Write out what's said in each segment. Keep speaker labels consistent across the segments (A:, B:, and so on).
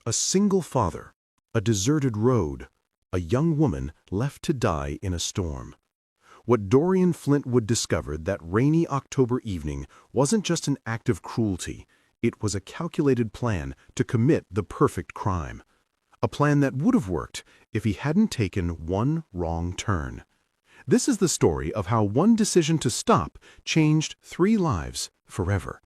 A: A single father, a deserted road, a young woman left to die in a storm. What Dorian Flintwood discovered that rainy October evening wasn't just an act of cruelty, it was a calculated plan to commit the perfect crime. A plan that would have worked if he hadn't taken one wrong turn. This is the story of how one decision to stop changed 3 lives forever.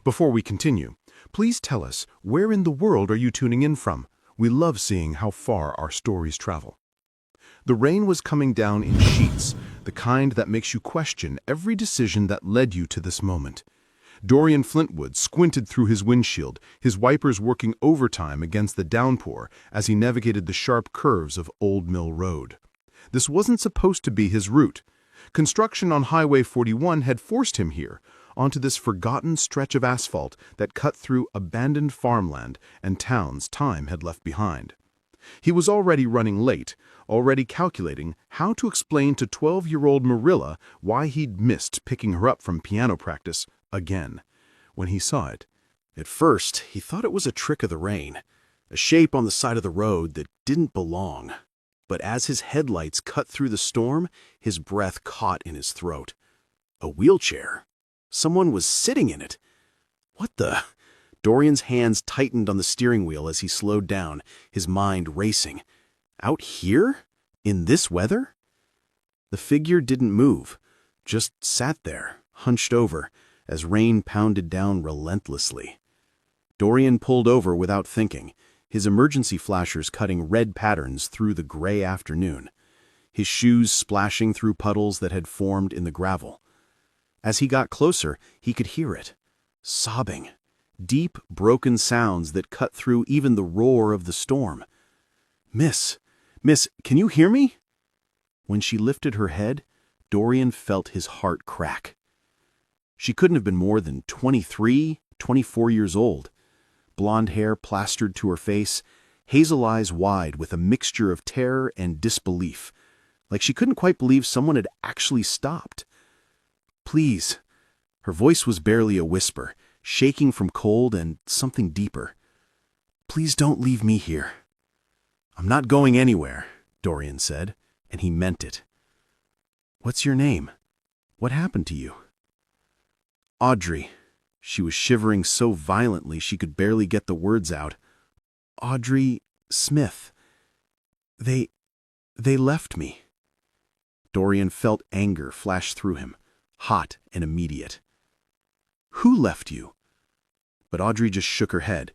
A: Before we continue, please tell us, where in the world are you tuning in from? We love seeing how far our stories travel. The rain was coming down in sheets, the kind that makes you question every decision that led you to this moment. Dorian Flintwood squinted through his windshield, his wipers working overtime against the downpour as he navigated the sharp curves of Old Mill Road. This wasn't supposed to be his route. Construction on Highway 41 had forced him here, onto this forgotten stretch of asphalt that cut through abandoned farmland and towns time had left behind. He was already running late, already calculating how to explain to 12-year-old Marilla why he'd missed picking her up from piano practice again, when he saw it. At first, he thought it was a trick of the rain, a shape on the side of the road that didn't belong. But as his headlights cut through the storm, his breath caught in his throat. A wheelchair. Someone was sitting in it. What the? Dorian's hands tightened on the steering wheel as he slowed down, his mind racing. Out here? In this weather? The figure didn't move, just sat there, hunched over, as rain pounded down relentlessly. Dorian pulled over without thinking, his emergency flashers cutting red patterns through the gray afternoon, his shoes splashing through puddles that had formed in the gravel. As he got closer, he could hear it, sobbing, deep, broken sounds that cut through even the roar of the storm. Miss, can you hear me?" When she lifted her head, Dorian felt his heart crack. She couldn't have been more than 23, 24 years old. Blonde hair plastered to her face, hazel eyes wide with a mixture of terror and disbelief, like she couldn't quite believe someone had actually stopped. "Please." Her voice was barely a whisper, shaking from cold and something deeper. "Please don't leave me here." "I'm not going anywhere," Dorian said, and he meant it. "What's your name? What happened to you?" "Audrey." She was shivering so violently she could barely get the words out. "Audrey Smith. They left me." Dorian felt anger flash through him, hot and immediate. "Who left you?" But Audrey just shook her head,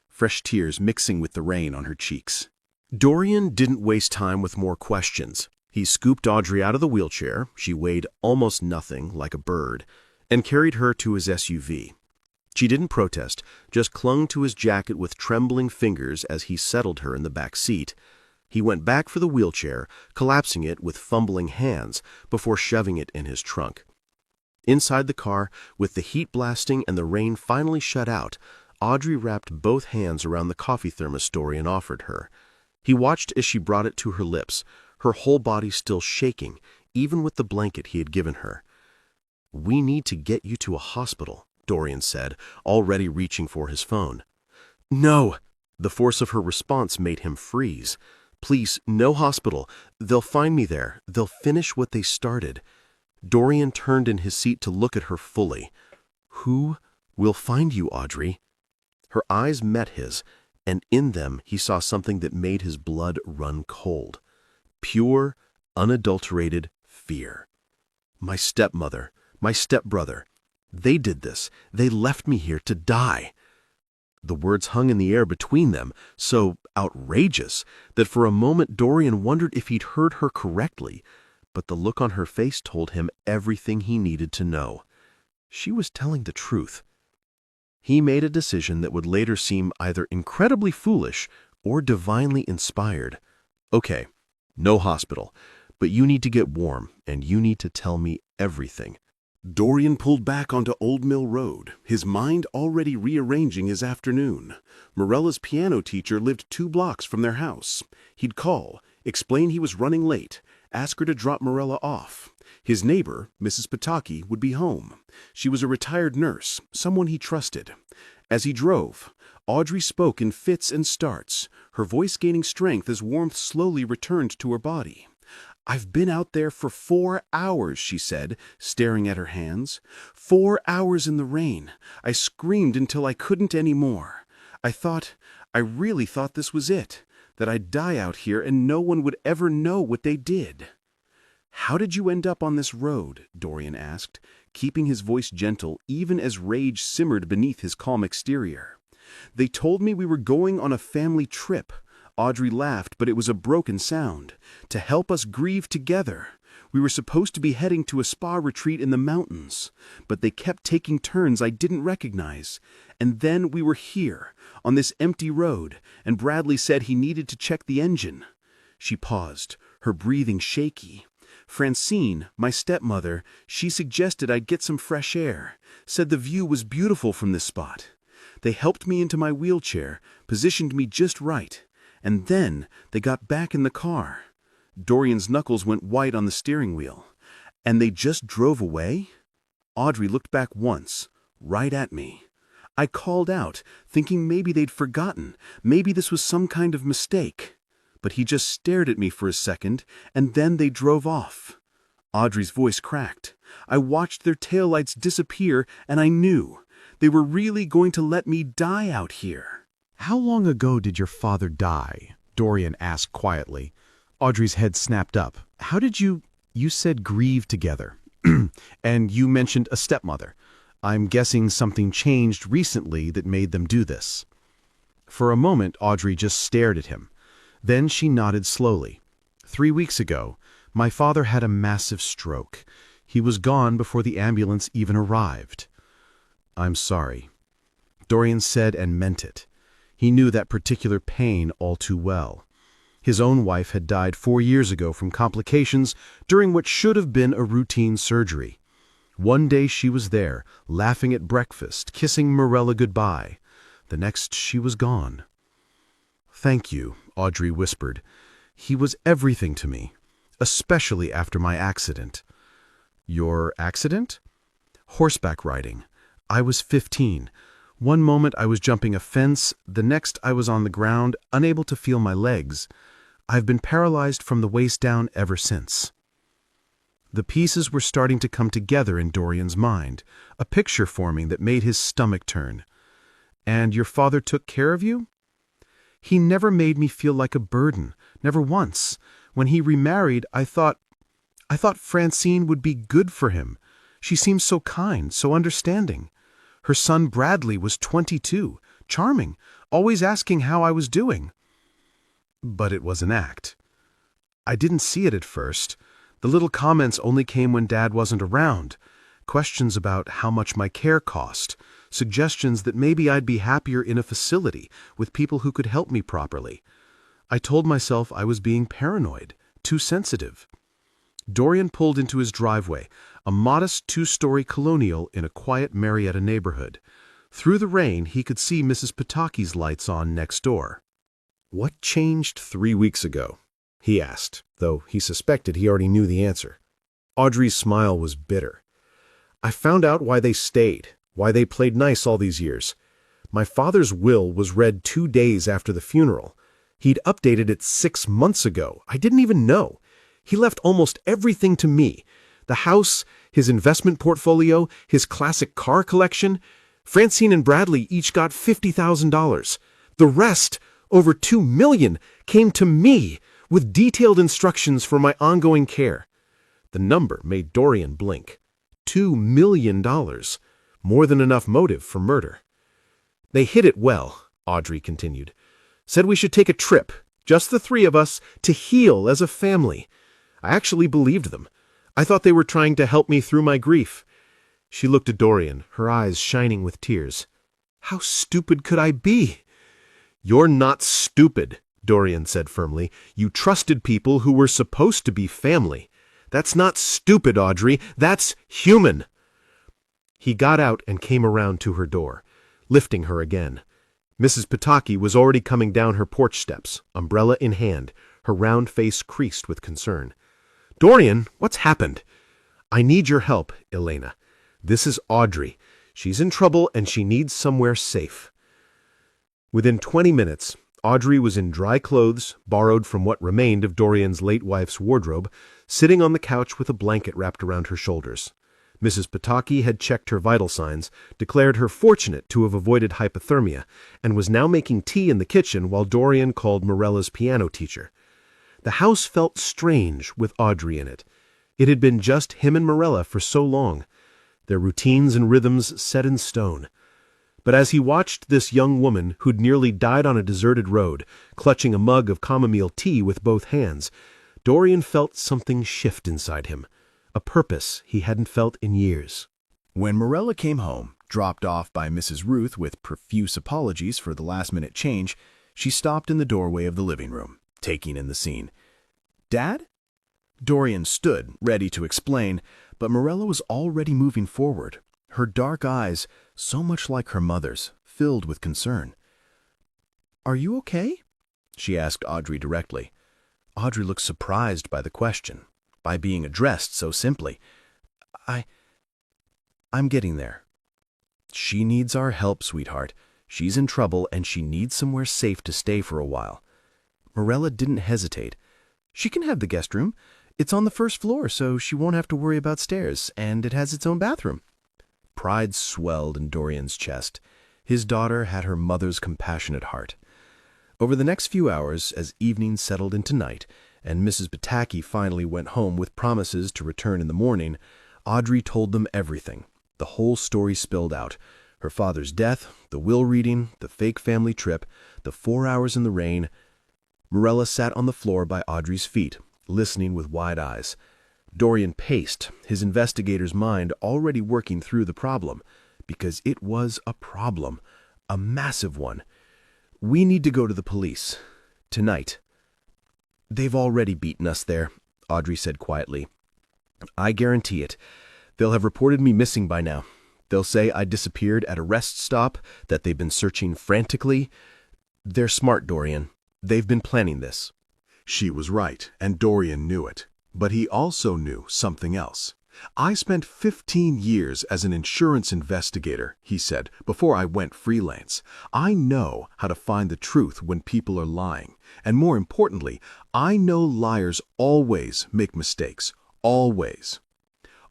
A: fresh tears mixing with the rain on her cheeks. Dorian didn't waste time with more questions. He scooped Audrey out of the wheelchair, she weighed almost nothing, like a bird, and carried her to his SUV. She didn't protest, just clung to his jacket with trembling fingers as he settled her in the back seat. He went back for the wheelchair, collapsing it with fumbling hands before shoving it in his trunk. Inside the car, with the heat blasting and the rain finally shut out, Audrey wrapped both hands around the coffee thermos Dorian offered her. He watched as she brought it to her lips, her whole body still shaking, even with the blanket he had given her. "We need to get you to a hospital," Dorian said, already reaching for his phone. "No!" The force of her response made him freeze. "Please, no hospital. They'll find me there. They'll finish what they started." Dorian turned in his seat to look at her fully. "Who will find you, Audrey?" Her eyes met his, and in them he saw something that made his blood run cold. Pure, unadulterated fear. "My stepmother, my stepbrother. They did this. They left me here to die." The words hung in the air between them, so outrageous that for a moment Dorian wondered if he'd heard her correctly, but the look on her face told him everything he needed to know. She was telling the truth. He made a decision that would later seem either incredibly foolish or divinely inspired. "Okay, no hospital, but you need to get warm, and you need to tell me everything." Dorian pulled back onto Old Mill Road, his mind already rearranging his afternoon. Morella's piano teacher lived 2 blocks from their house. He'd call, explain he was running late, ask her to drop Morella off. His neighbor, Mrs. Pataki, would be home. She was a retired nurse, someone he trusted.
B: As he drove, Audrey spoke in fits and starts, her voice gaining strength as warmth slowly returned to her body. "I've been out there for 4 hours," she said, staring at her hands. 4 hours in the rain. I screamed until I couldn't anymore. I really thought this was it, that I'd die out here and no one would ever know what they did." "How did you end up on this road?" Dorian asked, keeping his voice gentle even as rage simmered beneath his calm exterior. "They told me we were going on a family trip." Audrey laughed, but it was a broken sound. "To help us grieve together. We were supposed to be heading to a spa retreat in the mountains, but they kept taking turns I didn't recognize. And then we were here, on this empty road, and Bradley said he needed to check the engine." She paused, her breathing shaky. "Francine, my stepmother, she suggested I'd get some fresh air, said the view was beautiful from this spot. They helped me into my wheelchair, positioned me just right. And then they got back in the car." Dorian's knuckles went white on the steering wheel. "And they just drove away?" Audrey looked back once, right at me. I called out, thinking maybe they'd forgotten, maybe this was some kind of mistake. But he just stared at me for a second, and then they drove off. Audrey's voice cracked. "I watched their taillights disappear, and I knew. They were really going to let me die out here."
A: "How long ago did your father die?" Dorian asked quietly. Audrey's head snapped up. "How did you said grieve together. And you mentioned a stepmother. I'm guessing something changed recently that made them do this." For a moment, Audrey just stared at him. Then she nodded slowly. 3 weeks ago, my father had a massive stroke. He was gone before the ambulance even arrived." "I'm sorry." Dorian said and meant it. He knew that particular pain all too well. His own wife had died 4 years ago from complications during what should have been a routine surgery. One day she was there, laughing at breakfast, kissing Morella goodbye. The next she was gone. "Thank you," Audrey whispered. "He was everything to me, especially after my accident." "Your accident?" "Horseback riding. I was 15. One moment I was jumping a fence, the next I was on the ground, unable to feel my legs. I've been paralyzed from the waist down ever since." The pieces were starting to come together in Dorian's mind, a picture forming that made his stomach turn. "And your father took care of you?" "He never made me feel like a burden, never once. When he remarried, I thought Francine would be good for him. She seemed so kind, so understanding. Her son Bradley was 22, charming, always asking how I was doing." "But it was an act." "I didn't see it at first. The little comments only came when Dad wasn't around. Questions about how much my care cost, suggestions that maybe I'd be happier in a facility with people who could help me properly. I told myself I was being paranoid, too sensitive." Dorian pulled into his driveway, a modest 2-story colonial in a quiet Marietta neighborhood. Through the rain, he could see Mrs. Pataki's lights on next door. "What changed 3 weeks ago?" he asked, though he suspected he already knew the answer. Audrey's smile was bitter. "I found out why they stayed, why they played nice all these years. My father's will was read 2 days after the funeral. He'd updated it 6 months ago. I didn't even know. He left almost everything to me. The house, his investment portfolio, his classic car collection. Francine and Bradley each got $50,000. The rest, over $2 million, came to me, with detailed instructions for my ongoing care." The number made Dorian blink. $2 million. More than enough motive for murder. "They hid it well," Audrey continued. "Said we should take a trip, just the 3 of us, to heal as a family. I actually believed them. I thought they were trying to help me through my grief." She looked at Dorian, her eyes shining with tears. "How stupid could I be?" "You're not stupid," Dorian said firmly. "You trusted people who were supposed to be family. That's not stupid, Audrey. That's human." He got out and came around to her door, lifting her again. Mrs. Pataki was already coming down her porch steps, umbrella in hand, her round face creased with concern. "Dorian, what's happened?" "I need your help, Elena. This is Audrey.
B: She's in trouble and she needs somewhere safe. Within 20 minutes, Audrey was in dry clothes, borrowed from what remained of Dorian's late wife's wardrobe, sitting on the couch with a blanket wrapped around her shoulders. Mrs. Pataki had checked her vital signs, declared her fortunate to have avoided hypothermia, and was now making tea in the kitchen while Dorian called Morella's piano teacher. The house felt strange with Audrey in it. It had been just him and Morella for so long, their routines and rhythms set in stone. But as he watched this young woman who'd nearly died on a deserted road, clutching a mug of chamomile tea with both hands, Dorian felt something shift inside him, a purpose he hadn't felt in years.
C: When Morella came home, dropped off by Mrs. Ruth with profuse apologies for the last-minute change, she stopped in the doorway of the living room, taking in the scene. "Dad?" Dorian stood, ready to explain, but Morella was already moving forward, her dark eyes, so much like her mother's, filled with concern. "Are you okay?" she asked Audrey directly. Audrey looked surprised by the question, by being addressed so simply. I'm getting there. She needs our help, sweetheart. She's in trouble and she needs somewhere safe to stay for a while." Morella didn't hesitate. "She can have the guest room. It's on the first floor, so she won't have to worry about stairs, and it has its own bathroom." Pride swelled in Dorian's chest. His daughter had her mother's compassionate heart. Over the next few hours, as evening settled into night, and Mrs. Pataki finally went home with promises to return in the morning, Audrey told them everything. The whole story spilled out. Her father's death, the will reading, the fake family trip, the 4 hours in the rain. Morella sat on the floor by Audrey's feet, listening with wide eyes. Dorian paced, his investigator's mind already working through the problem, because it was a problem, a massive one. "We need to go to the police. Tonight." "They've already beaten us there," Audrey said quietly. "I guarantee it. They'll have reported me missing by now. They'll say I disappeared at a rest stop, that they've been searching frantically. They're smart, Dorian. They've been planning this."
A: She was right, and Dorian knew it. But he also knew something else. "I spent 15 years as an insurance investigator," he said, "before I went freelance. I know how to find the truth when people are lying. And more importantly, I know liars always make mistakes. Always."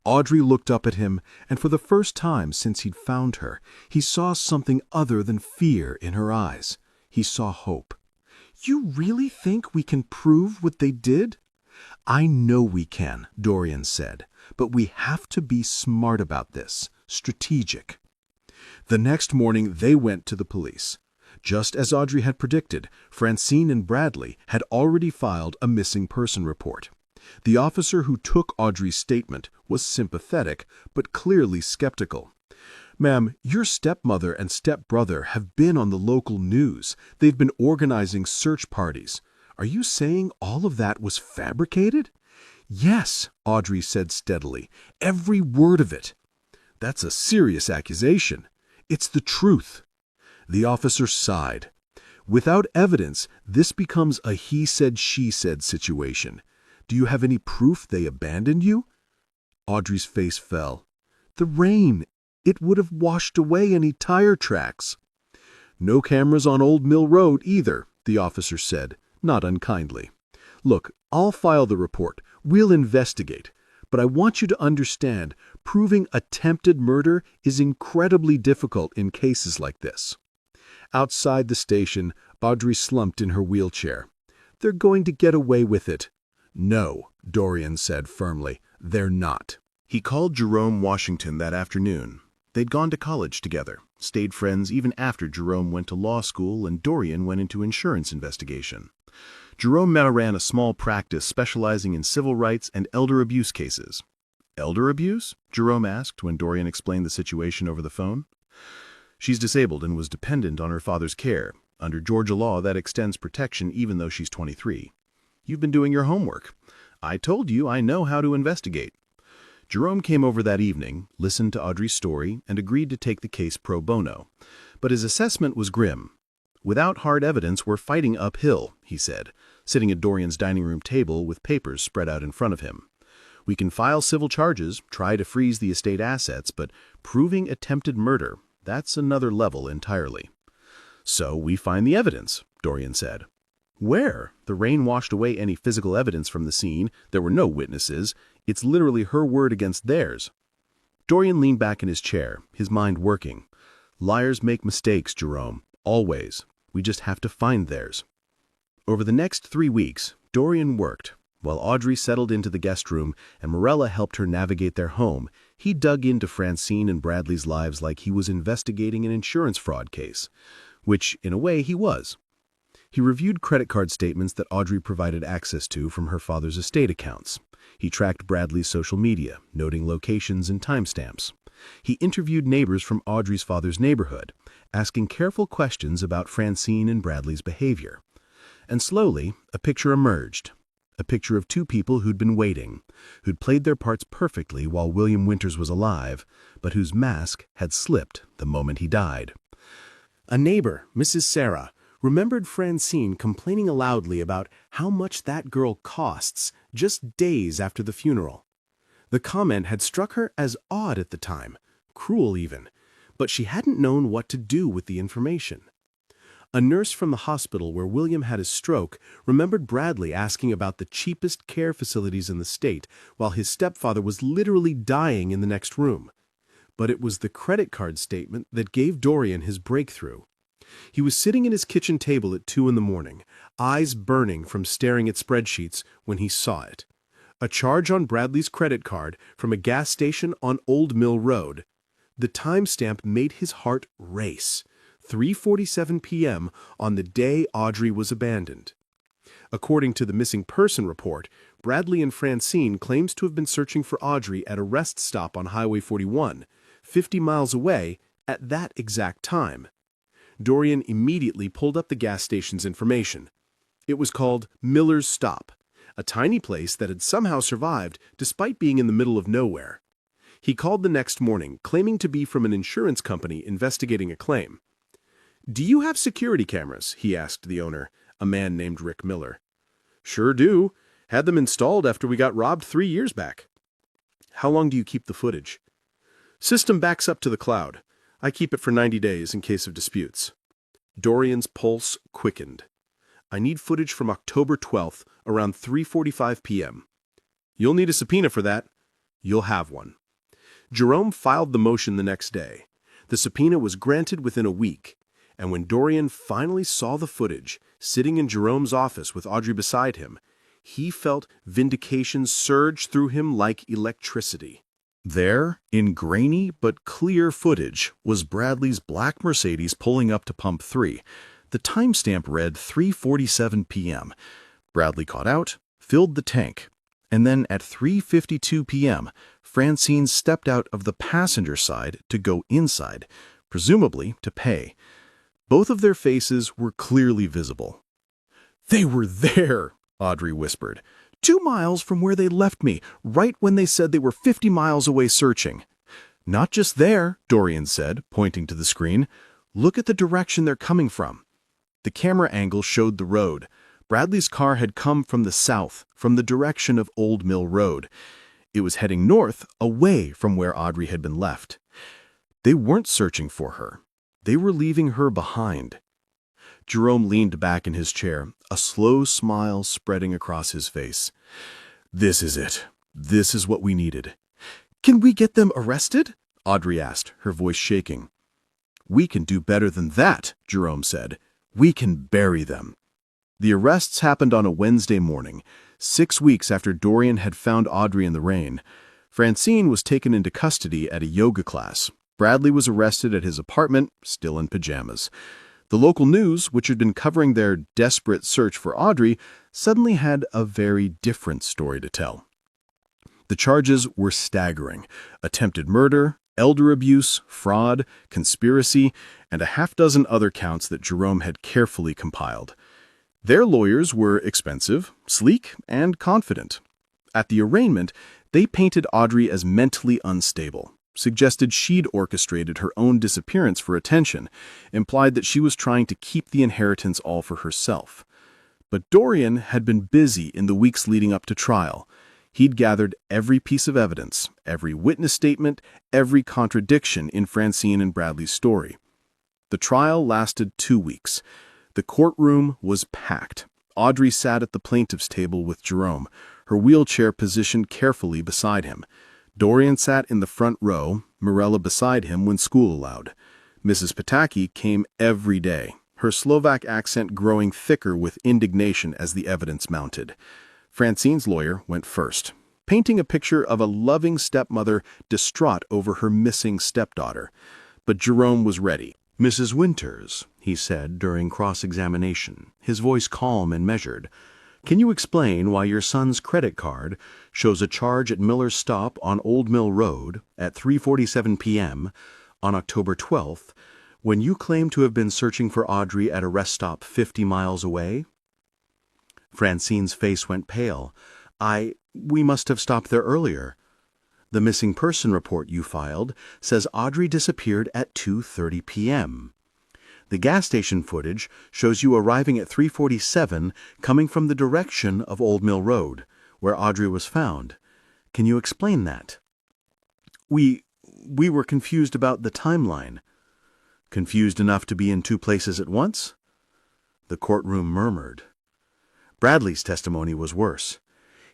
A: Audrey looked up at him, and for the first time since he'd found her, he saw something other than fear in her eyes. He saw hope. "You really think we can prove what they did?" "I know we can," Dorian said, "but we have to be smart about this, strategic." The next morning they went to the police. Just as Audrey had predicted, Francine and Bradley had already filed a missing person report. The officer who took Audrey's statement was sympathetic, but clearly skeptical. "Ma'am, your stepmother and stepbrother have been on the local news. They've been organizing search parties. Are you saying all of that was fabricated?" "Yes," Audrey said steadily. "Every word of it." "That's a serious accusation." "It's the truth." The officer sighed. "Without evidence, this becomes a he-said-she-said situation. Do you have any proof they abandoned you?" Audrey's face fell. "The rain. It would have washed away any tire tracks." "No cameras on Old Mill Road either," the officer said, not unkindly. "Look, I'll file the report. We'll investigate. But I want you to understand, proving attempted murder is incredibly difficult in cases like this." Outside the station, Audrey slumped in her wheelchair. "They're going to get away with it." "No," Dorian said firmly, "they're not." He called Jerome Washington that afternoon. They'd gone to college together, stayed friends even after Jerome went to law school and Dorian went into insurance investigation. Jerome now ran a small practice specializing in civil rights and elder abuse cases. "Elder abuse?" Jerome asked when Dorian explained the situation over the phone. "She's disabled and was dependent on her father's care. Under Georgia law, that extends protection even though she's 23. You've been doing your homework. I told you I know how to investigate." Jerome came over that evening, listened to Audrey's story, and agreed to take the case pro bono. But his assessment was grim. "Without hard evidence, we're fighting uphill," he said, sitting at Dorian's dining room table with papers spread out in front of him.
C: We can file civil charges, try to freeze the estate assets, but proving attempted murder, that's another level entirely. So we find the evidence, Dorian said. Where? The rain washed away any physical evidence from the scene. There were no witnesses. It's literally her word against theirs. Dorian leaned back in his chair, his mind working. Liars make mistakes, Jerome. Always. We just have to find theirs. Over the next 3 weeks, Dorian worked. While Audrey settled into the guest room and Morella helped her navigate their home, he dug into Francine and Bradley's lives like he was investigating an insurance fraud case, which, in a way, he was. He reviewed credit card statements that Audrey provided access to from her father's estate accounts. He tracked Bradley's social media, noting locations and timestamps. He interviewed neighbors from Audrey's father's neighborhood, asking careful questions about Francine and Bradley's behavior. And slowly, a picture emerged. A picture of two people who'd been waiting, who'd played their parts perfectly while William Winters was alive, but whose mask had slipped the moment he died. A neighbor, Mrs. Sarah, remembered Francine complaining loudly about how much that girl costs just days after the funeral. The comment had struck her as odd at the time, cruel even, but she hadn't known what to do with the information. A nurse from the hospital where William had his stroke remembered Bradley asking about the cheapest care facilities in the state while his stepfather was literally dying in the next room. But it was the credit card statement that gave Dorian his breakthrough. He was sitting at his kitchen table at 2 a.m, eyes burning from staring at spreadsheets when he saw it. A charge on Bradley's credit card from a gas station on Old Mill Road. The timestamp made his heart race. 3:47 p.m. on the day Audrey was abandoned. According to the missing person report, Bradley and Francine claims to have been searching for Audrey at a rest stop on Highway 41, 50 miles away, at that exact time. Dorian immediately pulled up the gas station's information. It was called Miller's Stop, a tiny place that had somehow survived despite being in the middle of nowhere. He called the next morning, claiming to be from an insurance company investigating a claim. "Do you have security cameras?" he asked the owner, a man named Rick Miller. "Sure do. Had them installed after we got robbed 3 years back." "How long do you keep the footage?" "System backs up to the cloud. I keep it for 90 days in case of disputes." Dorian's pulse quickened. "I need footage from October 12th, around 3:45 p.m. "You'll need a subpoena for that." "You'll have one." Jerome filed the motion the next day. The subpoena was granted within a week. And when Dorian finally saw the footage, sitting in Jerome's office with Audrey beside him, he felt vindication surge through him like electricity. There, in grainy but clear footage, was Bradley's black Mercedes pulling up to pump 3. The timestamp read 3:47 p.m. Bradley got out, filled the tank, and then at 3:52 p.m., Francine stepped out of the passenger side to go inside, presumably to pay. Both of their faces were clearly visible. "They were there," Audrey whispered. 2 miles from where they left me, right when they said they were 50 miles away searching. "Not just there," Dorian said, pointing to the screen. "Look at the direction they're coming from." The camera angle showed the road. Bradley's car had come from the south, from the direction of Old Mill Road. It was heading north, away from where Audrey had been left. They weren't searching for her. They were leaving her behind. Jerome leaned back in his chair, a slow smile spreading across his face. "This is it. This is what we needed." "Can we get them arrested?" Audrey asked, her voice shaking. "We can do better than that," Jerome said. "We can bury them." The arrests happened on a Wednesday morning, 6 weeks after Dorian had found Audrey in the rain. Francine was taken into custody at a yoga class. Bradley was arrested at his apartment, still in pajamas. The local news, which had been covering their desperate search for Audrey, suddenly had a very different story to tell. The charges were staggering: attempted murder, elder abuse, fraud, conspiracy, and a half-dozen other counts that Jerome had carefully compiled. Their lawyers were expensive, sleek, and confident. At the arraignment, they painted Audrey as mentally unstable, suggested she'd orchestrated her own disappearance for attention, implied that she was trying to keep the inheritance all for herself. But Dorian had been busy in the weeks leading up to trial.
B: He'd gathered every piece of evidence, every witness statement, every contradiction in Francine and Bradley's story. The trial lasted 2 weeks. The courtroom was packed. Audrey sat at the plaintiff's table with Jerome, her wheelchair positioned carefully beside him. Dorian sat in the front row, Mirella beside him when school allowed. Mrs. Pataki came every day, her Slovak accent growing thicker with indignation as the evidence mounted. Francine's lawyer went first, painting a picture of a loving stepmother distraught over her missing stepdaughter. But Jerome was ready.
C: "Mrs. Winters," he said during cross-examination, his voice calm and measured, "can you explain why your son's credit card shows a charge at Miller's Stop on Old Mill Road at 3:47 p.m. on October 12th, when you claim to have been searching for Audrey at a rest stop 50 miles away?" Francine's face went pale. We must have stopped there earlier. The missing person report you filed says Audrey disappeared at 2:30 p.m. The gas station footage shows you arriving at 3:47 coming from the direction of Old Mill Road, where Audrey was found. Can you explain that? We were confused about the timeline. Confused enough to be in 2 places at once? The courtroom murmured. Bradley's testimony was worse.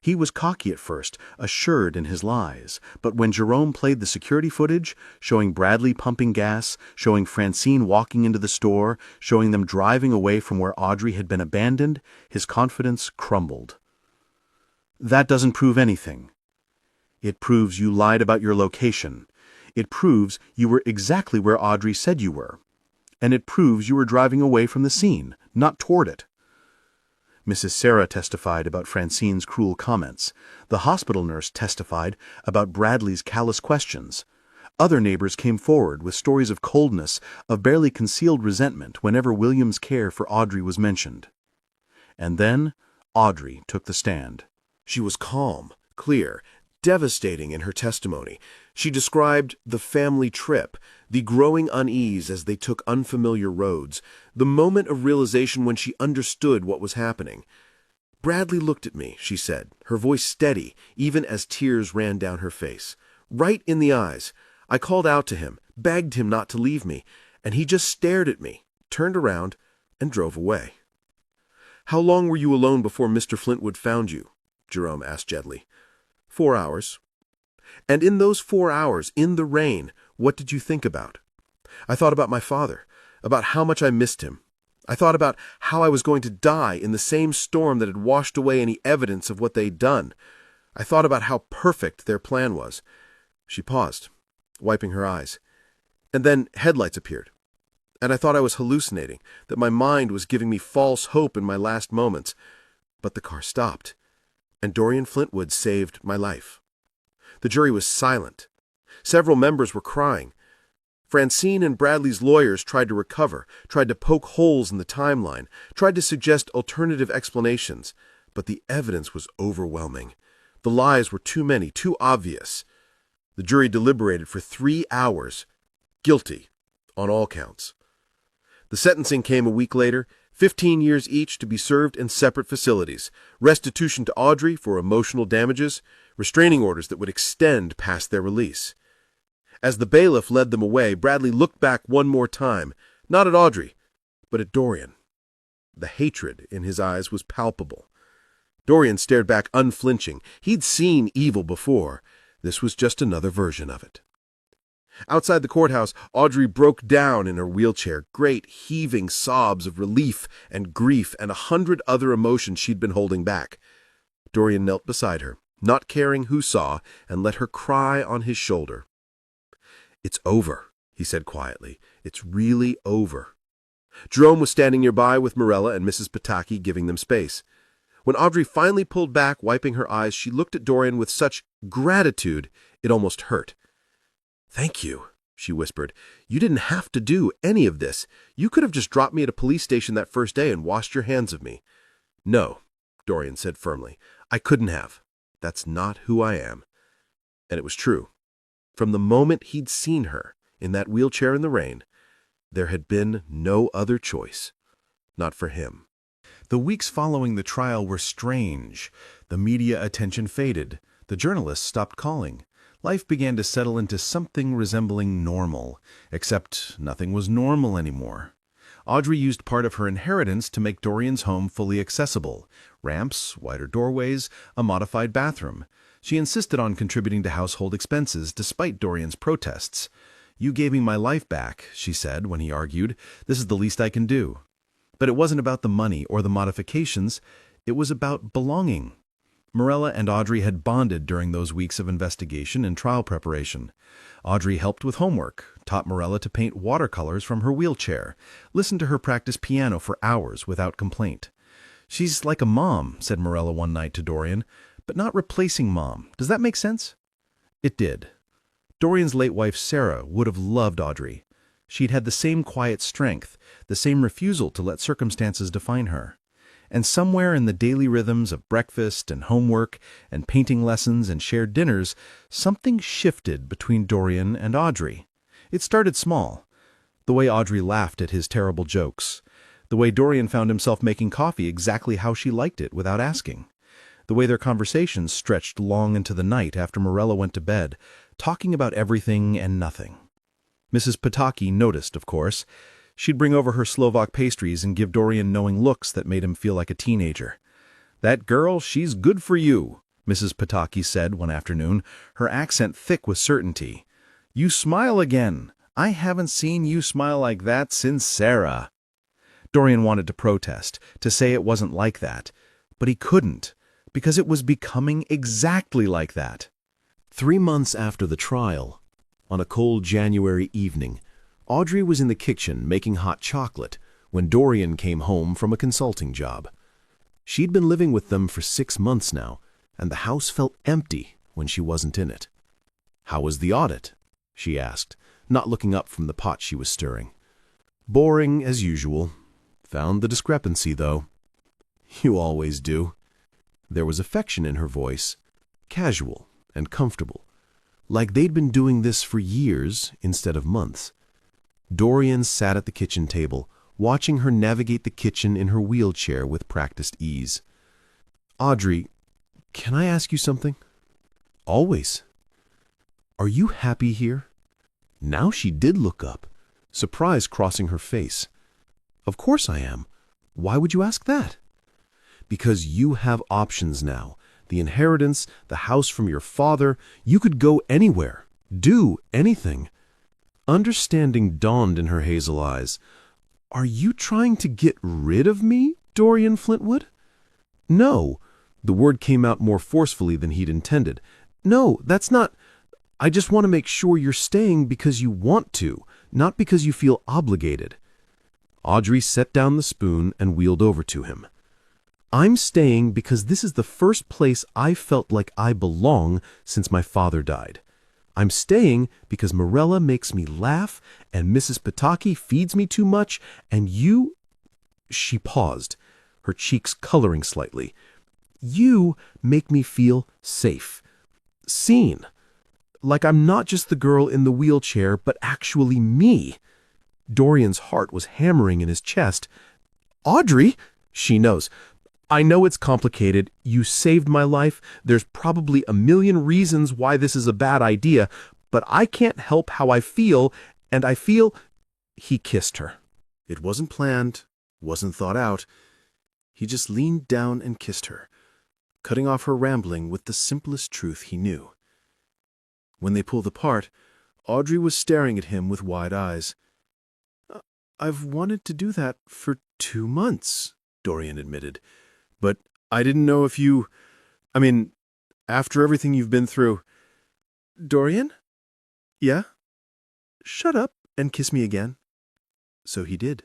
C: He was cocky at first, assured in his lies, but when Jerome played the security footage, showing Bradley pumping gas, showing Francine walking into the store, showing them driving away from where Audrey had been abandoned, his confidence crumbled. "That doesn't prove anything." "It proves you lied about your location. It proves you were exactly where Audrey said you were. And it proves you were driving away from the scene, not toward it." Mrs. Sarah testified about Francine's cruel comments. The hospital nurse testified about Bradley's callous questions. Other neighbors came forward with stories of coldness, of barely concealed resentment whenever William's care for Audrey was mentioned. And then Audrey took the stand.
A: She was calm, clear, devastating in her testimony. She described the family trip, the growing unease as they took unfamiliar roads, the moment of realization when she understood what was happening. "Bradley looked at me," she said, her voice steady, even as tears ran down her face. "Right in the eyes. I called out to him, begged him not to leave me, and he just stared at me, turned around, and drove away." "How long were you alone before Mr. Flintwood found you?" Jerome asked gently. 4 hours. "And in those 4 hours, in the rain, what did you think about?" "I thought about my father, about how much I missed him. I thought about how I was going to die in the same storm that had washed away any evidence of what they'd done. I thought about how perfect their plan was." She paused, wiping her eyes. "And then headlights appeared. And I thought I was hallucinating, that my mind was giving me false hope in my last moments. But the car stopped, and Dorian Flintwood saved my life." The jury was silent. Several members were crying. Francine and Bradley's lawyers tried to recover, tried to poke holes in the timeline, tried to suggest alternative explanations, but the evidence was overwhelming. The lies were too many, too obvious. The jury deliberated for 3 hours. Guilty on all counts. The sentencing came a week later, 15 years each to be served in separate facilities, restitution to Audrey for emotional damages, restraining orders that would extend past their release. As the bailiff led them away, Bradley looked back one more time, not at Audrey, but at Dorian. The hatred in his eyes was palpable. Dorian stared back unflinching. He'd seen evil before. This was just another version of it. Outside the courthouse, Audrey broke down in her wheelchair, great heaving sobs of relief and grief and 100 other emotions she'd been holding back. Dorian knelt beside her, not caring who saw, and let her cry on his shoulder. "It's over," he said quietly. "It's really over." Jerome was standing nearby with Mirella and Mrs. Pataki giving them space. When Audrey finally pulled back, wiping her eyes, she looked at Dorian with such gratitude it almost hurt. "Thank you," she whispered. "You didn't have to do any of this. You could have just dropped me at a police station that first day and washed your hands of me." "No," Dorian said firmly. "I couldn't have. That's not who I am." And it was true. From the moment he'd seen her in that wheelchair in the rain, there had been no other choice. Not for him.
C: The weeks following the trial were strange. The media attention faded. The journalists stopped calling. Life began to settle into something resembling normal, except nothing was normal anymore. Audrey used part of her inheritance to make Dorian's home fully accessible. Ramps, wider doorways, a modified bathroom. She insisted on contributing to household expenses despite Dorian's protests. "You gave me my life back," she said when he argued. "This is the least I can do." But it wasn't about the money or the modifications. It was about belonging. Morella and Audrey had bonded during those weeks of investigation and trial preparation. Audrey helped with homework, taught Morella to paint watercolors from her wheelchair, listened to her practice piano for hours without complaint. "She's like a mom," said Morella one night to Dorian, "but not replacing mom. Does that make sense?" It did. Dorian's late wife, Sarah, would have loved Audrey. She'd had the same quiet strength, the same refusal to let circumstances define her. And somewhere in the daily rhythms of breakfast and homework and painting lessons and shared dinners, something shifted between Dorian and Audrey. It started small. The way Audrey laughed at his terrible jokes. The way Dorian found himself making coffee exactly how she liked it without asking. The way their conversations stretched long into the night after Morella went to bed, talking about everything and nothing. Mrs. Pataki noticed, of course. She'd bring over her Slovak pastries and give Dorian knowing looks that made him feel like a teenager. "That girl, she's good for you," Mrs. Pataki said one afternoon, her accent thick with certainty. "You smile again. I haven't seen you smile like that since Sarah." Dorian wanted to protest, to say it wasn't like that, but he couldn't, because it was becoming exactly like that.
A: 3 months after the trial, on a cold January evening, Audrey was in the kitchen making hot chocolate when Dorian came home from a consulting job. She'd been living with them for 6 months now, and the house felt empty when she wasn't in it. "How was the audit?" she asked, not looking up from the pot she was stirring. "Boring as usual. Found the discrepancy, though." "You always do." There was affection in her voice, casual and comfortable, like they'd been doing this for years instead of months. Dorian sat at the kitchen table, watching her navigate the kitchen in her wheelchair with practiced ease. "Audrey, can I ask you something?" "Always." "Are you happy here?" Now she did look up, surprise crossing her face. "Of course I am. Why would you ask that?" "Because you have options now. The inheritance, the house from your father. You could go anywhere, do anything." Understanding dawned in her hazel eyes. "Are you trying to get rid of me, Dorian Flintwood?" "No." The word came out more forcefully than he'd intended. "No, that's not. I just want to make sure you're staying because you want to, not because you feel obligated." Audrey set down the spoon and wheeled over to him. "I'm staying because this is the first place I felt like I belong since my father died. I'm staying because Morella makes me laugh, and Mrs. Pataki feeds me too much, and you—" She paused, her cheeks coloring slightly. "You make me feel safe, seen, like I'm not just the girl in the wheelchair, but actually me." Dorian's heart was hammering in his chest. "Audrey!" "She knows. I know it's complicated. You saved my life. There's probably a million reasons why this is a bad idea, but I can't help how I feel, and I feel—" He kissed her. It wasn't planned, wasn't thought out. He just leaned down and kissed her, cutting off her rambling with the simplest truth he knew. When they pulled apart, Audrey was staring at him with wide eyes. "I've wanted to do that for 2 months," Dorian admitted. "But I didn't know if after everything you've been through." "Dorian?" "Yeah?" "Shut up and kiss me again." So he did.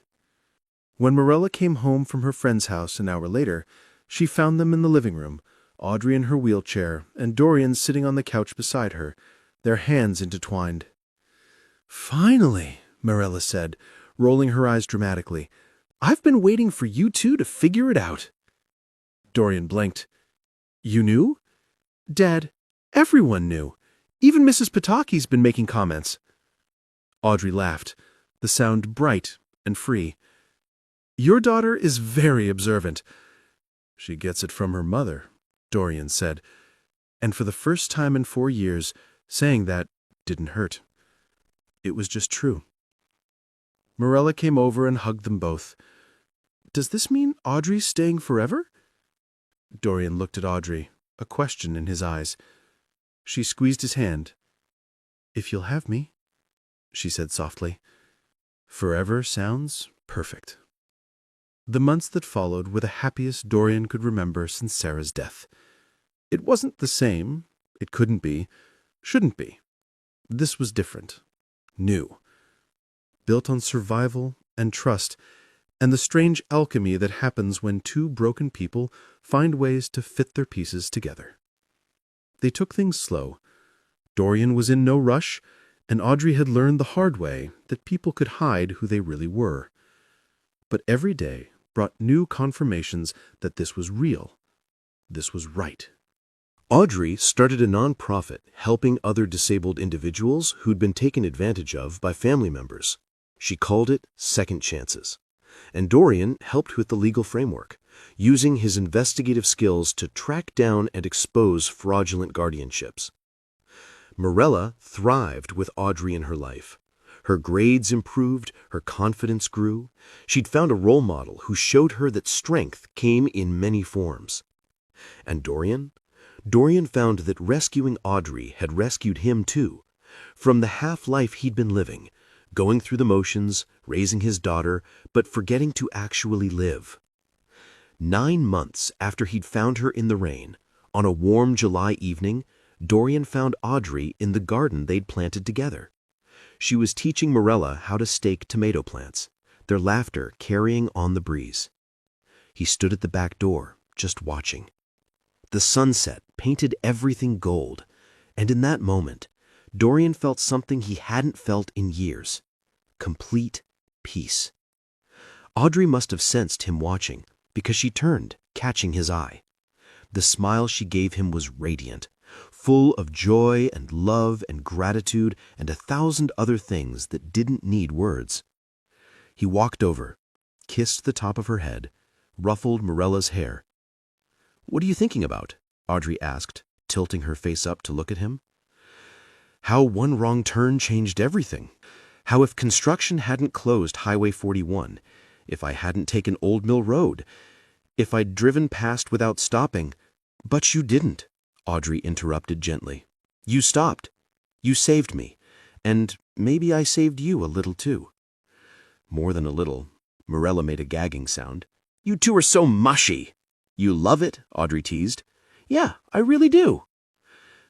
A: When Morella came home from her friend's house an hour later, she found them in the living room, Audrey in her wheelchair, and Dorian sitting on the couch beside her, their hands intertwined. "Finally," Morella said, rolling her eyes dramatically. "I've been waiting for you two to figure it out." Dorian blinked. "You knew?" "Dad, everyone knew. Even Mrs. Pataki's been making comments." Audrey laughed, the sound bright and free.
B: Your daughter is very observant. She gets it from her mother, Dorian said, and for the first time in 4 years, saying that didn't hurt. It was just true. Morella came over and hugged them both. Does this mean Audrey's staying forever? Dorian looked at Audrey, a question in his eyes. She squeezed his hand. If you'll have me, she said softly. Forever sounds perfect. The months that followed were the happiest Dorian could remember since Sarah's death. It wasn't the same. It couldn't be. Shouldn't be. This was different. New. Built on survival and trust, and the strange alchemy that happens when two broken people find ways to fit their pieces together. They took things slow. Dorian was in no rush, and Audrey had learned the hard way that people could hide who they really were. But every day brought new confirmations that this was real. This was right.
A: Audrey started a nonprofit helping other disabled individuals who'd been taken advantage of by family members. She called it Second Chances. And Dorian helped with the legal framework, using his investigative skills to track down and expose fraudulent guardianships. Morella thrived with Audrey in her life. Her grades improved, her confidence grew. She'd found a role model who showed her that strength came in many forms. And Dorian? Dorian found that rescuing Audrey had rescued him too, from the half-life he'd been living, going through the motions, raising his daughter, but forgetting to actually live. 9 months after he'd found her in the rain, on a warm July evening, Dorian found Audrey in the garden they'd planted together. She was teaching Morella how to stake tomato plants, their laughter carrying on the breeze. He stood at the back door, just watching. The sunset painted everything gold, and in that moment, Dorian felt something he hadn't felt in years. Complete peace. Audrey must have sensed him watching, because she turned, catching his eye. The smile she gave him was radiant, full of joy and love and gratitude and 1,000 other things that didn't need words. He walked over, kissed the top of her head, ruffled Morella's hair. "What are you thinking about?" Audrey asked, tilting her face up to look at him. How one wrong turn changed everything. How if construction hadn't closed Highway 41, if I hadn't taken Old Mill Road, if I'd driven past without stopping. But you didn't, Audrey interrupted gently. You stopped. You saved me. And maybe I saved you a little too. More than a little. Morella made a gagging sound. You two are so mushy. You love it, Audrey teased. Yeah, I really do.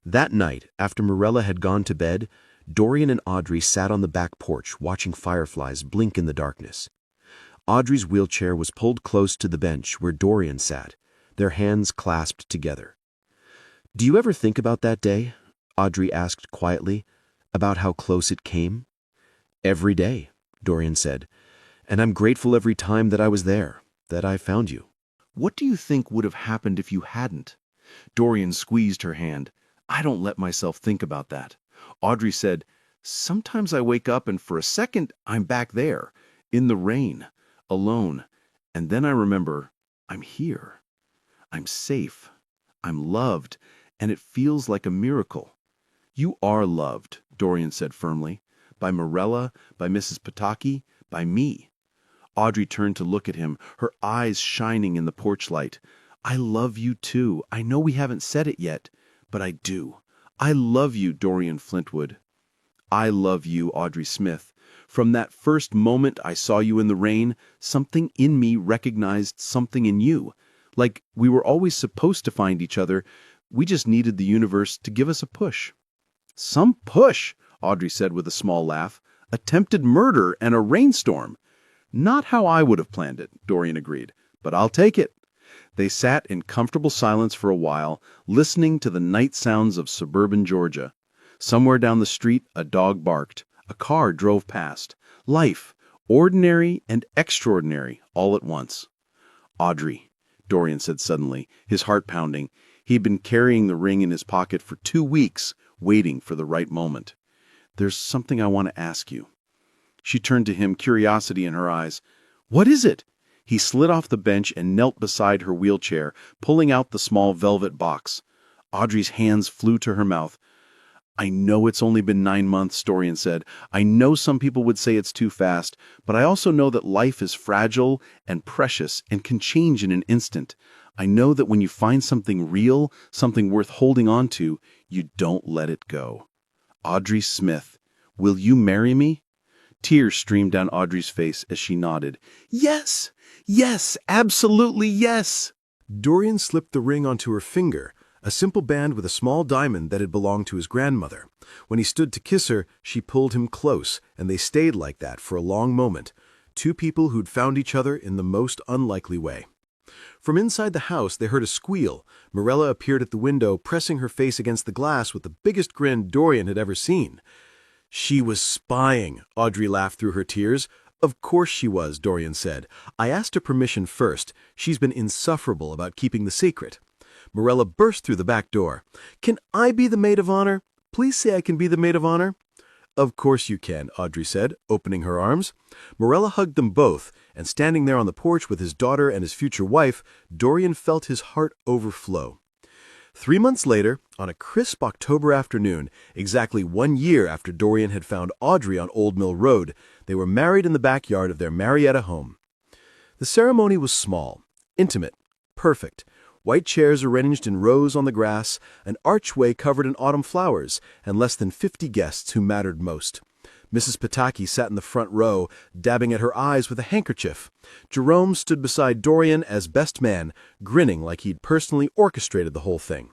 A: That night, after Morella had gone to bed, Dorian and Audrey sat on the back porch watching fireflies blink in the darkness. Audrey's wheelchair was pulled close to the bench where Dorian sat, their hands clasped together. Do you ever think about that day? Audrey asked quietly, about how close it came. Every day, Dorian said, and I'm grateful every time that I was there, that I found you. What do you think would have happened if you hadn't? Dorian squeezed her hand. I don't let myself think about that. Audrey said, sometimes I wake up and for a second I'm back there, in the rain, alone, and then I remember I'm here. I'm safe. I'm loved, and it feels like a miracle. You are loved, Dorian said firmly, by Morella, by Mrs. Pataki, by me. Audrey turned to look at him, her eyes shining in the porch light. I love you too. I know we haven't said it yet, but I do. I love you, Dorian Flintwood. I love you, Audrey Smith. From that first moment I saw you in the rain, something in me recognized something in you. Like we were always supposed to find each other. We just needed the universe to give us a push. Some push, Audrey said with a small laugh. Attempted murder and a rainstorm. Not how I would have planned it, Dorian agreed, but I'll take it. They sat in comfortable silence for a while, listening to the night sounds of suburban Georgia. Somewhere down the street, a dog barked. A car drove past. Life, ordinary and extraordinary, all at once. Audrey, Dorian said suddenly, his heart pounding. He'd been carrying the ring in his pocket for 2 weeks, waiting for the right moment. There's something I want to ask you. She turned to him, curiosity in her eyes. What is it?
B: He slid off the bench and knelt beside her wheelchair, pulling out the small velvet box. Audrey's hands flew to her mouth. "I know it's only been 9 months," Dorian said. "I know some people would say it's too fast, but I also know that life is fragile and precious and can change in an instant. I know that when you find something real, something worth holding on to, you don't let it go." "Audrey Smith, will you marry me?" Tears streamed down Audrey's face as she nodded. "Yes! Yes! Absolutely yes!"
C: Dorian slipped the ring onto her finger, a simple band with a small diamond that had belonged to his grandmother. When he stood to kiss her, she pulled him close, and they stayed like that for a long moment, two people who'd found each other in the most unlikely way. From inside the house, they heard a squeal. Morella appeared at the window, pressing her face against the glass with the biggest grin Dorian had ever seen. "She was spying," Audrey laughed through her tears. "Of course she was," Dorian said. "I asked her permission first. She's been insufferable about keeping the secret." Morella burst through the back door. "Can I be the maid of honor? Please say I can be the maid of honor." "Of course you can," Audrey said, opening her arms. Morella hugged them both, and standing there on the porch with his daughter and his future wife, Dorian felt his heart overflow. 3 months later, on a crisp October afternoon, exactly 1 year after Dorian had found Audrey on Old Mill Road, they were married in the backyard of their Marietta home. The ceremony was small, intimate, perfect. White chairs arranged in rows on the grass, an archway covered in autumn flowers, and less than 50 guests who mattered most. Mrs. Pataki sat in the front row, dabbing at her eyes with a handkerchief. Jerome stood beside Dorian as best man, grinning like he'd personally orchestrated the whole thing.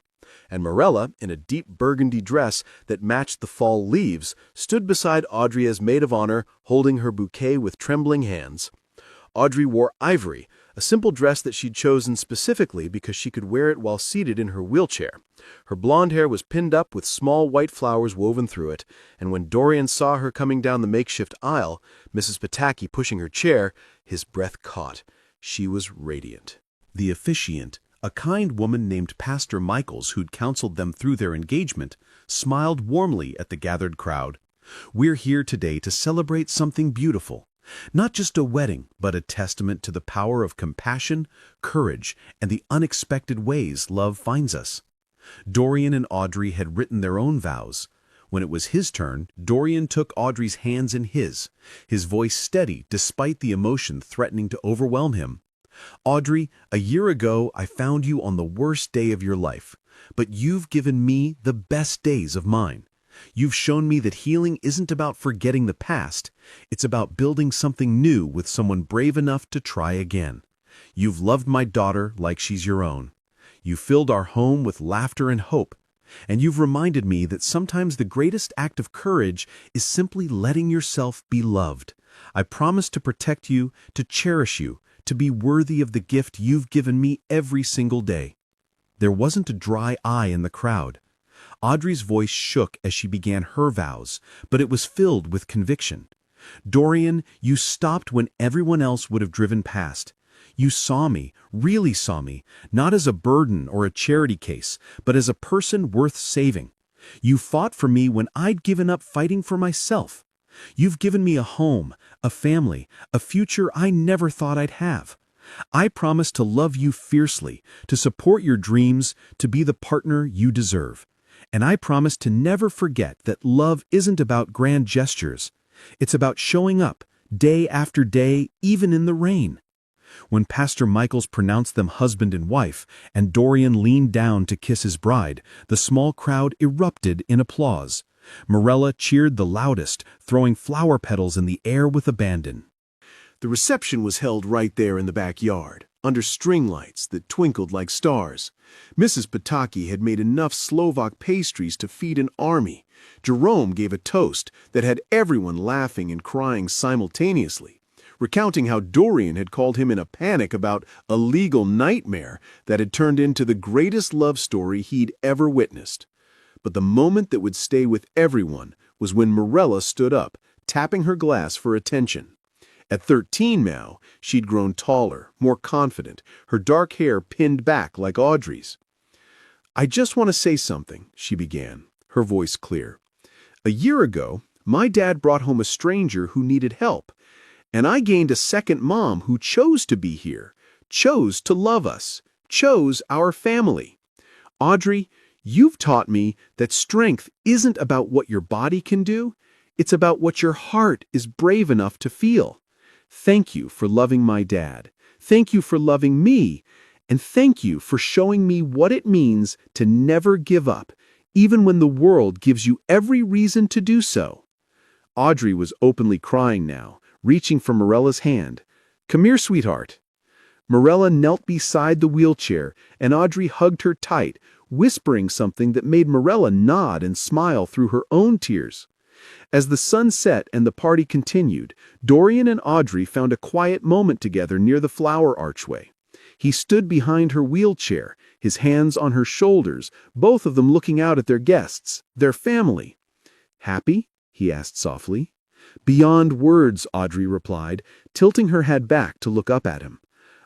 C: And Morella, in a deep burgundy dress that matched the fall leaves, stood beside Audrey as maid of honor, holding her bouquet with trembling hands. Audrey wore ivory, a simple dress that she'd chosen specifically because she could wear it while seated in her wheelchair. Her blonde hair was pinned up with small white flowers woven through it, and when Dorian saw her coming down the makeshift aisle, Mrs. Pataki pushing her chair, his breath caught. She was radiant.
B: The officiant, a kind woman named Pastor Michaels who'd counseled them through their engagement, smiled warmly at the gathered crowd. "We're here today to celebrate something beautiful. Not just a wedding, but a testament to the power of compassion, courage, and the unexpected ways love finds us." Dorian and Audrey had written their own vows. When it was his turn, Dorian took Audrey's hands in his voice steady despite the emotion threatening to overwhelm him. "Audrey, a year ago I found you on the worst day of your life, but you've given me the best days of mine. You've shown me that healing isn't about forgetting the past. It's about building something new with someone brave enough to try again. You've loved my daughter like she's your own. You filled our home with laughter and hope. And you've reminded me that sometimes the greatest act of courage is simply letting yourself be loved. I promise to protect you, to cherish you, to be worthy of the gift you've given me every single day." There wasn't a dry eye in the crowd. Audrey's voice shook as she began her vows, but it was filled with conviction. "Dorian, you stopped when everyone else would have driven past. You saw me, really saw me, not as a burden or a charity case, but as a person worth saving. You fought for me when I'd given up fighting for myself. You've given me a home, a family, a future I never thought I'd have. I promise to love you fiercely, to support your dreams, to be the partner you deserve. And I promise to never forget that love isn't about grand gestures. It's about showing up, day after day, even in the rain." When Pastor Michaels pronounced them husband and wife, and Dorian leaned down to kiss his bride, the small crowd erupted in applause. Morella cheered the loudest, throwing flower petals in the air with abandon.
A: The reception was held right there in the backyard, under string lights that twinkled like stars. Mrs. Pataki had made enough Slovak pastries to feed an army. Jerome gave a toast that had everyone laughing and crying simultaneously, recounting how Dorian had called him in a panic about a legal nightmare that had turned into the greatest love story he'd ever witnessed. But the moment that would stay with everyone was when Morella stood up, tapping her glass for attention. At 13 now, she'd grown taller, more confident, her dark hair pinned back like Audrey's. "I just want to say something," she began, her voice clear. "A year ago, my dad brought home a stranger who needed help,
B: And I gained a second mom who chose to be here, chose to love us, chose our family. Audrey, you've taught me that strength isn't about what your body can do, it's about what your heart is brave enough to feel. Thank you for loving my dad. Thank you for loving me. And thank you for showing me what it means to never give up, even when the world gives you every reason to do so. Audrey was openly crying now, reaching for Morella's hand. Come here, sweetheart. Morella knelt beside the wheelchair, and Audrey hugged her tight, whispering something that made Morella nod and smile through her own tears. As the sun set and the party continued, Dorian and Audrey found a quiet moment together near the flower archway. He stood behind her wheelchair, his hands on her shoulders, both of them looking out at their guests, their family. Happy? He asked softly. Beyond words, Audrey replied, tilting her head back to look up at him.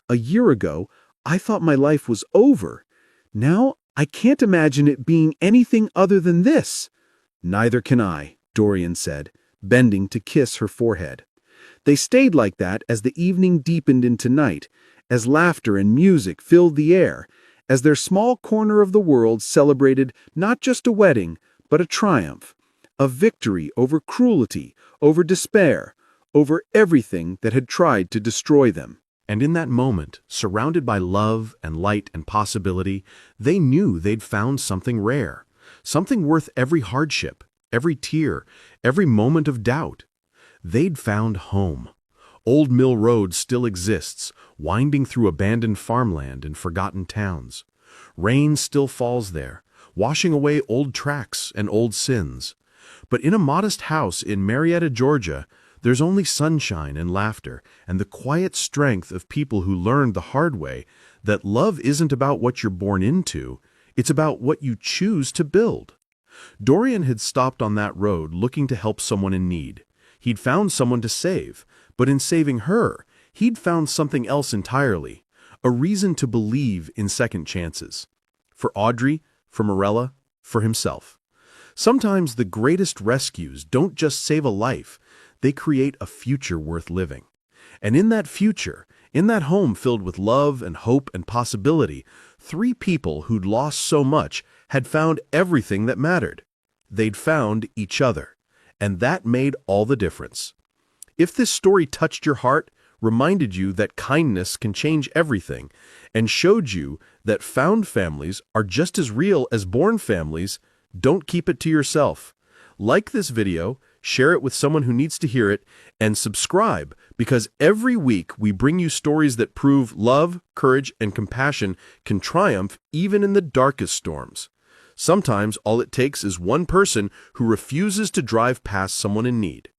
B: A year ago, I thought my life was over. Now, I can't imagine it being anything other than this. Neither can I, Dorian said, bending to kiss her forehead. They stayed like that as the evening deepened into night, as laughter and music filled the air, as their small corner of the world celebrated not just a wedding, but a triumph, a victory over cruelty, over despair, over everything that had tried to destroy them.
C: And in that moment, surrounded by love and light and possibility, they knew they'd found something rare, something worth every hardship, every tear, every moment of doubt. They'd found home. Old Mill Road still exists, winding through abandoned farmland and forgotten towns. Rain still falls there, washing away old tracks and old sins. But in a modest house in Marietta, Georgia, there's only sunshine and laughter and the quiet strength of people who learned the hard way that love isn't about what you're born into, it's about what you choose to build. Dorian had stopped on that road looking to help someone in need. He'd found someone to save, but in saving her, he'd found something else entirely, a reason to believe in second chances. For Audrey, for Morella, for himself. Sometimes the greatest rescues don't just save a life, they create a future worth living. And in that future, in that home filled with love and hope and possibility, 3 people who'd lost so much had found everything that mattered. They'd found each other, and that made all the difference. If this story touched your heart, reminded you that kindness can change everything, and showed you that found families are just as real as born families, don't keep it to yourself. Like this video, share it with someone who needs to hear it, and subscribe, because every week we bring you stories that prove love, courage, and compassion can triumph even in the darkest storms. Sometimes all it takes is one person who refuses to drive past someone in need.